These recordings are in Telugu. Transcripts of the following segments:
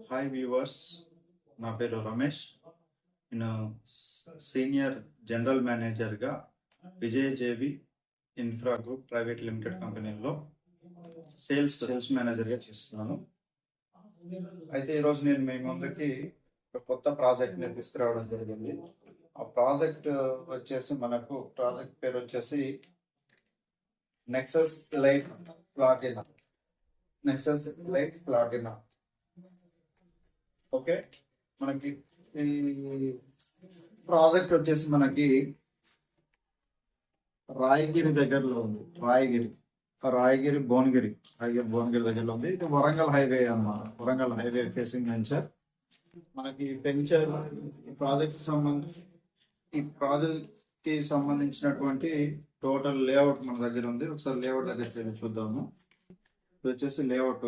హాయ్ వ్యూవర్స్, నా పేరు రమేష్. నేను సీనియర్ జనరల్ మేనేజర్గా విజయజేవి ఇన్ఫ్రా గ్రూప్ ప్రైవేట్ లిమిటెడ్ కంపెనీలో సేల్స్ మేనేజర్గా చేస్తున్నాను. అయితే ఈరోజు నేను మీ ముందుకి ఒక కొత్త ప్రాజెక్ట్ని తీసుకురావడం జరిగింది. ఆ ప్రాజెక్ట్ వచ్చేసి ప్రాజెక్ట్ పేరు వచ్చేసి నెక్సస్ లైట్ ప్లాటినా. ఓకే, మనకి ఈ ప్రాజెక్ట్ వచ్చేసి రాయగిరి దగ్గరలో ఉంది. రాయగిరి భువనగిరి దగ్గరలో ఉంది. ఇది వరంగల్ హైవే అన్నమాట. Warangal highway facing venture. మనకి వెంచర్ ఈ ప్రాజెక్ట్ కి సంబంధించినటువంటి టోటల్ లేఅవుట్ మన దగ్గర ఉంది. ఒకసారి లేఅవుట్ దగ్గర చూద్దాము. ఇది వచ్చేసి లేఅవుట్.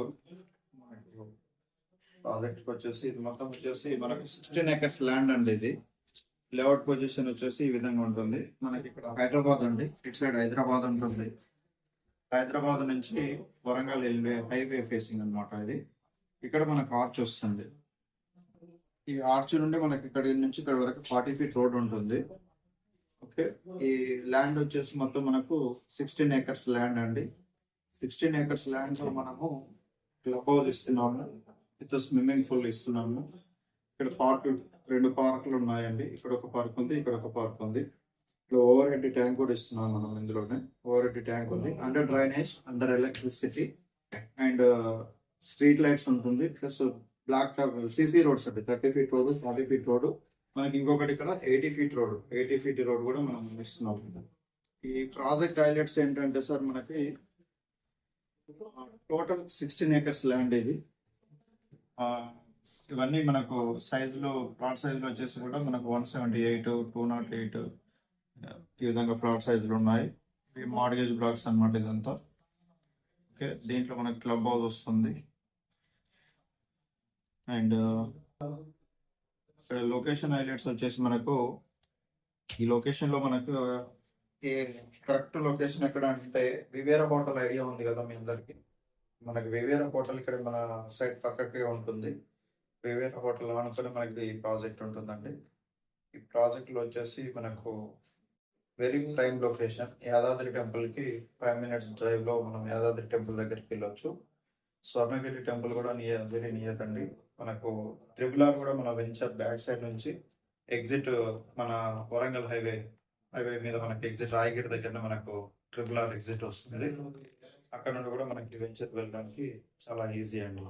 ప్రాజెక్ట్ వచ్చేసి ఇది మొత్తం వచ్చేసి మనకి 16 acres ల్యాండ్ అండి. ఇది లేఅవుట్ పొజిషన్ వచ్చేసి ఈ విధంగా ఉంటుంది. మనకి ఇక్కడ హైదరాబాద్ అండి, ఇటు సైడ్ హైదరాబాద్ ఉంటుంది. హైదరాబాద్ నుంచి వరంగల్ హైవే ఫేసింగ్ అనమాట. ఇది ఇక్కడ మనకు ఆర్చ్ వస్తుంది. ఈ ఆర్చ్ నుండి మనకి ఇక్కడ నుంచి ఇక్కడ వరకు 40 feet రోడ్ ఉంటుంది. ఓకే, ఈ ల్యాండ్ వచ్చేసి మొత్తం మనకు 16 acres ల్యాండ్ అండి. 16 acres ల్యాండ్ లో మనము క్లబ్ హౌస్ ఇస్తున్నాము, విత్ స్విమ్మింగ్ పూల్ ఇస్తున్నాము. ఇక్కడ రెండు పార్కులు ఉన్నాయండి. ఇక్కడ ఒక పార్క్ ఉంది, ఇక్కడ ఒక పార్క్ ఉంది. ఇక్కడ ఓవర్ హెడ్ ట్యాంక్ కూడా ఇస్తున్నాం మనం. ఇందులోనే ఓవర్ హెడ్ ట్యాంక్ ఉంది, under drainage, under electricity and street lights ఉంటుంది. Plus black top CC roads అండి. 30 feet రోడ్, 40 feet రోడ్. మనకి ఇంకొకటి ఇక్కడ 80 feet రోడ్ కూడా మనం ఇస్తున్నాం. ఈ ప్రాజెక్ట్ హైలైట్స్ ఏంటంటే సార్, మనకి టోటల్ 16 acres ల్యాండ్ ఇది. ఇవన్నీ మనకు ప్లాట్ సైజులో వచ్చేసి కూడా మనకు 178, 208 ఈ విధంగా ప్లాట్ సైజులు ఉన్నాయి. ఇవి మార్గేజ్ బ్లాక్స్ అన్నమాట ఇదంతా. ఓకే, దీంట్లో మనకు క్లబ్ హౌస్ వస్తుంది. అండ్ ఇక్కడ లొకేషన్ హైలైట్స్ వచ్చేసి ఈ లొకేషన్లో మనకు కరెక్ట్ లొకేషన్ ఎక్కడ అంటే వివేరా హోటల్ ఐడియా ఉంది కదా మీ అందరికి. మనకి వివేరా హోటల్ ఇక్కడ మన సైడ్ పక్కకే ఉంటుంది. వివేరా హోటల్ అనుకుని మనకి ఈ ప్రాజెక్ట్ ఉంటుందండి. ఈ ప్రాజెక్ట్లో వచ్చేసి మనకు వెరీ ప్రైమ్ లొకేషన్. యాదాద్రి టెంపుల్కి 5 minutes డ్రైవ్లో మనం యాదాద్రి టెంపుల్ దగ్గరికి వెళ్ళొచ్చు. స్వర్ణగిరి టెంపుల్ కూడా వెరీ నియర్ అండి. మనకు RRR కూడా మన వెంచర్ బ్యాక్ సైడ్ నుంచి ఎగ్జిట్ మన వరంగల్ హైవే మీద మనకి ఎగ్జిట్ రాయగిరి దగ్గర మనకు RRR ఎగ్జిట్ వస్తుంది. అక్కడ నుండి కూడా మనకి వెంచర్ వెళ్ళడానికి చాలా ఈజీ అండి.